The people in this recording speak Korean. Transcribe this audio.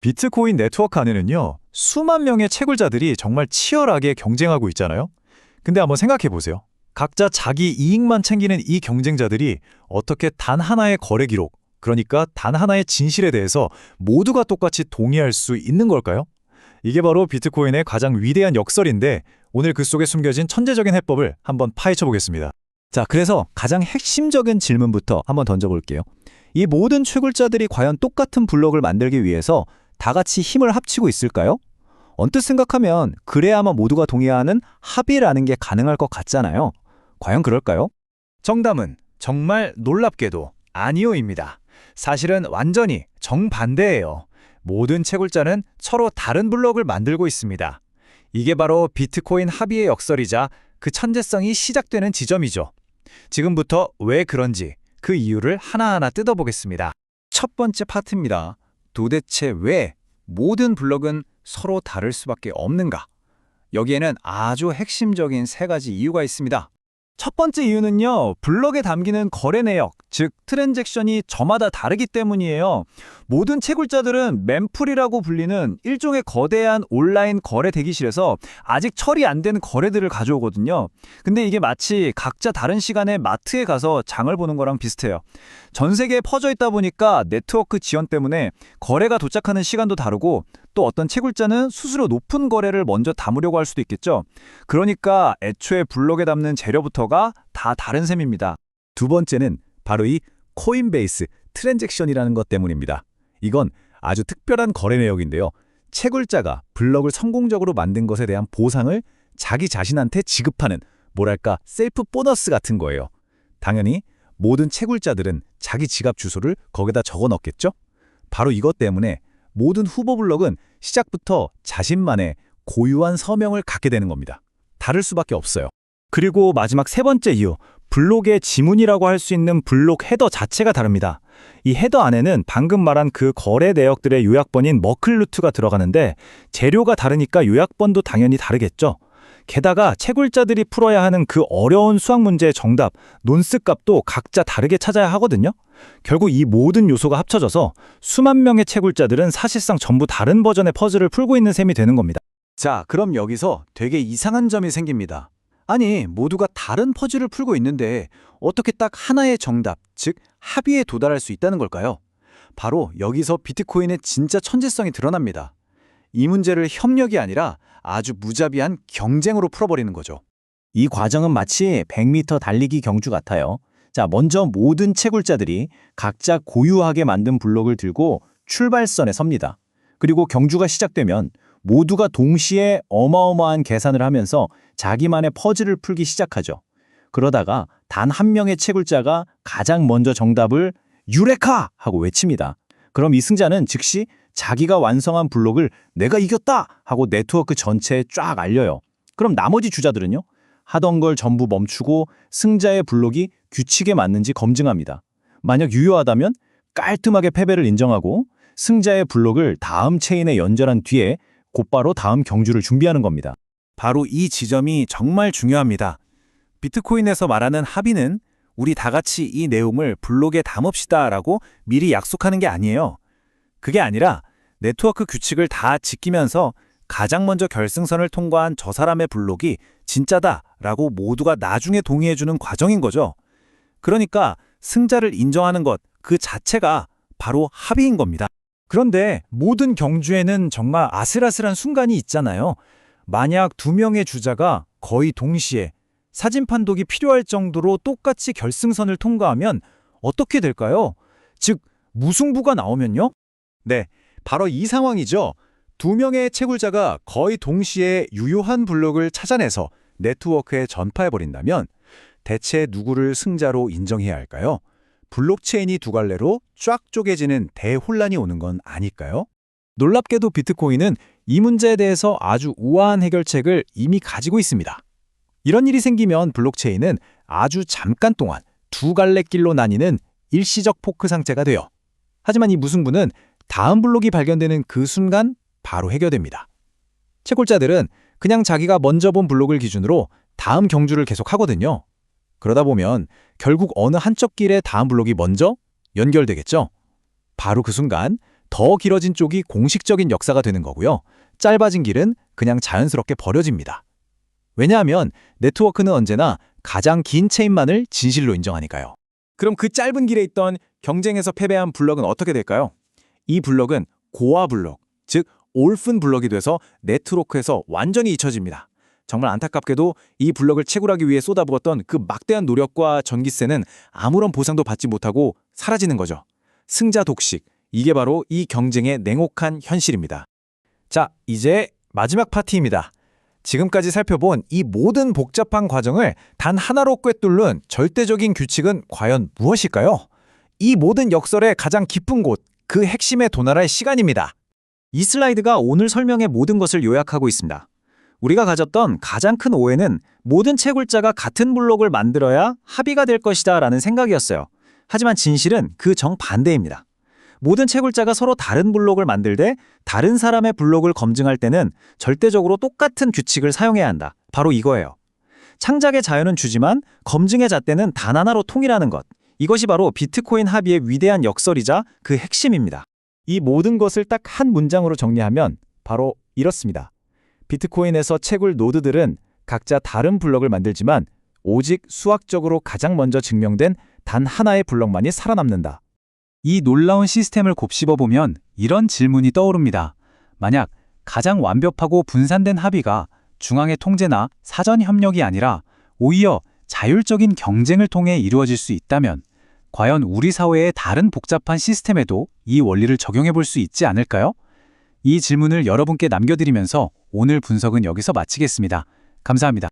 비트코인 네트워크 안에는요, 수만 명의 채굴자들이 정말 치열하게 경쟁하고 있잖아요. 근데 한번 생각해 보세요. 각자 자기 이익만 챙기는 이 경쟁자들이 어떻게 단 하나의 거래 기록, 그러니까 단 하나의 진실에 대해서 모두가 똑같이 동의할 수 있는 걸까요? 이게 바로 비트코인의 가장 위대한 역설인데 오늘 그 속에 숨겨진 천재적인 해법을 한번 파헤쳐 보겠습니다. 자, 그래서 가장 핵심적인 질문부터 한번 던져볼게요. 이 모든 채굴자들이 과연 똑같은 블록을 만들기 위해서 다 같이 힘을 합치고 있을까요? 언뜻 생각하면 그래야만 모두가 동의하는 합의라는 게 가능할 것 같잖아요. 과연 그럴까요? 정답은 정말 놀랍게도 아니오입니다. 사실은 완전히 정반대예요. 모든 채굴자는 서로 다른 블록을 만들고 있습니다. 이게 바로 비트코인 합의의 역설이자 그 천재성이 시작되는 지점이죠. 지금부터 왜 그런지 그 이유를 하나하나 뜯어보겠습니다. 첫 번째 파트입니다. 도대체 왜 모든 블록은 서로 다를 수밖에 없는가? 여기에는 아주 핵심적인 세 가지 이유가 있습니다. 첫 번째 이유는요, 블록에 담기는 거래 내역, 즉 트랜잭션이 저마다 다르기 때문이에요. 모든 채굴자들은 mempool이라고 불리는 일종의 거대한 온라인 거래 대기실에서 아직 처리 안 된 거래들을 가져오거든요. 근데 이게 마치 각자 다른 시간에 마트에 가서 장을 보는 거랑 비슷해요. 전 세계에 퍼져 있다 보니까 네트워크 지연 때문에 거래가 도착하는 시간도 다르고 또 어떤 채굴자는 수수료 높은 거래를 먼저 담으려고 할 수도 있겠죠. 그러니까 애초에 블록에 담는 재료부터가 다 다른 셈입니다. 두 번째는 바로 이 코인베이스 트랜잭션이라는 것 때문입니다. 이건 아주 특별한 거래 내역인데요. 채굴자가 블록을 성공적으로 만든 것에 대한 보상을 자기 자신한테 지급하는 뭐랄까 셀프 보너스 같은 거예요. 당연히 모든 채굴자들은 자기 지갑 주소를 거기다 적어 넣겠죠? 바로 이것 때문에 모든 후보 블록은 시작부터 자신만의 고유한 서명을 갖게 되는 겁니다. 다를 수밖에 없어요. 그리고 마지막 세 번째 이유, 블록의 지문이라고 할 수 있는 블록 헤더 자체가 다릅니다. 이 헤더 안에는 방금 말한 그 거래 내역들의 요약본인 머클루트가 들어가는데 재료가 다르니까 요약본도 당연히 다르겠죠. 게다가 채굴자들이 풀어야 하는 그 어려운 수학 문제의 정답, 논스 값도 각자 다르게 찾아야 하거든요. 결국 이 모든 요소가 합쳐져서 수만 명의 채굴자들은 사실상 전부 다른 버전의 퍼즐을 풀고 있는 셈이 되는 겁니다. 자, 그럼 여기서 되게 이상한 점이 생깁니다. 아니, 모두가 다른 퍼즐을 풀고 있는데 어떻게 딱 하나의 정답, 즉 합의에 도달할 수 있다는 걸까요? 바로 여기서 비트코인의 진짜 천재성이 드러납니다. 이 문제를 협력이 아니라 아주 무자비한 경쟁으로 풀어버리는 거죠. 이 과정은 마치 100m 달리기 경주 같아요. 자, 먼저 모든 채굴자들이 각자 고유하게 만든 블록을 들고 출발선에 섭니다. 그리고 경주가 시작되면 모두가 동시에 어마어마한 계산을 하면서 자기만의 퍼즐을 풀기 시작하죠. 그러다가 단 한 명의 채굴자가 가장 먼저 정답을 유레카! 하고 외칩니다. 그럼 이 승자는 즉시 자기가 완성한 블록을 내가 이겼다! 하고 네트워크 전체에 쫙 알려요. 그럼 나머지 주자들은요? 하던 걸 전부 멈추고 승자의 블록이 규칙에 맞는지 검증합니다. 만약 유효하다면 깔끔하게 패배를 인정하고 승자의 블록을 다음 체인에 연결한 뒤에 곧바로 다음 경주를 준비하는 겁니다. 바로 이 지점이 정말 중요합니다. 비트코인에서 말하는 합의는 우리 다 같이 이 내용을 블록에 담읍시다라고 미리 약속하는 게 아니에요. 그게 아니라 네트워크 규칙을 다 지키면서 가장 먼저 결승선을 통과한 저 사람의 블록이 진짜다라고 모두가 나중에 동의해주는 과정인 거죠. 그러니까 승자를 인정하는 것 그 자체가 바로 합의인 겁니다. 그런데 모든 경주에는 정말 아슬아슬한 순간이 있잖아요. 만약 두 명의 주자가 거의 동시에 사진 판독이 필요할 정도로 똑같이 결승선을 통과하면 어떻게 될까요? 즉, 무승부가 나오면요? 네, 바로 이 상황이죠. 두 명의 채굴자가 거의 동시에 유효한 블록을 찾아내서 네트워크에 전파해버린다면 대체 누구를 승자로 인정해야 할까요? 블록체인이 두 갈래로 쫙 쪼개지는 대혼란이 오는 건 아닐까요? 놀랍게도 비트코인은 이 문제에 대해서 아주 우아한 해결책을 이미 가지고 있습니다. 이런 일이 생기면 블록체인은 아주 잠깐 동안 두 갈래 길로 나뉘는 일시적 포크 상태가 돼요. 하지만 이 무승부는 다음 블록이 발견되는 그 순간 바로 해결됩니다. 채굴자들은 그냥 자기가 먼저 본 블록을 기준으로 다음 경주를 계속하거든요. 그러다 보면 결국 어느 한쪽 길에 다음 블록이 먼저 연결되겠죠. 바로 그 순간 더 길어진 쪽이 공식적인 역사가 되는 거고요. 짧아진 길은 그냥 자연스럽게 버려집니다. 왜냐하면 네트워크는 언제나 가장 긴 체인만을 진실로 인정하니까요. 그럼 그 짧은 길에 있던 경쟁에서 패배한 블럭은 어떻게 될까요? 이 블럭은 고화 블럭, 즉 올픈 블럭이 돼서 네트워크에서 완전히 잊혀집니다. 정말 안타깝게도 이 블럭을 채굴하기 위해 쏟아부었던 그 막대한 노력과 전기세는 아무런 보상도 받지 못하고 사라지는 거죠. 승자 독식, 이게 바로 이 경쟁의 냉혹한 현실입니다. 자, 이제 마지막 파티입니다. 지금까지 살펴본 이 모든 복잡한 과정을 단 하나로 꿰뚫는 절대적인 규칙은 과연 무엇일까요? 이 모든 역설의 가장 깊은 곳, 그 핵심에 도달할 시간입니다. 이 슬라이드가 오늘 설명의 모든 것을 요약하고 있습니다. 우리가 가졌던 가장 큰 오해는 모든 채굴자가 같은 블록을 만들어야 합의가 될 것이다 라는 생각이었어요. 하지만 진실은 그 정반대입니다. 모든 채굴자가 서로 다른 블록을 만들 때 다른 사람의 블록을 검증할 때는 절대적으로 똑같은 규칙을 사용해야 한다. 바로 이거예요. 창작의 자유는 주지만 검증의 잣대는 단 하나로 통일하는 것. 이것이 바로 비트코인 합의의 위대한 역설이자 그 핵심입니다. 이 모든 것을 딱 한 문장으로 정리하면 바로 이렇습니다. 비트코인에서 채굴 노드들은 각자 다른 블록을 만들지만 오직 수학적으로 가장 먼저 증명된 단 하나의 블록만이 살아남는다. 이 놀라운 시스템을 곱씹어보면 이런 질문이 떠오릅니다. 만약 가장 완벽하고 분산된 합의가 중앙의 통제나 사전 협력이 아니라 오히려 자율적인 경쟁을 통해 이루어질 수 있다면 과연 우리 사회의 다른 복잡한 시스템에도 이 원리를 적용해 볼 수 있지 않을까요? 이 질문을 여러분께 남겨드리면서 오늘 분석은 여기서 마치겠습니다. 감사합니다.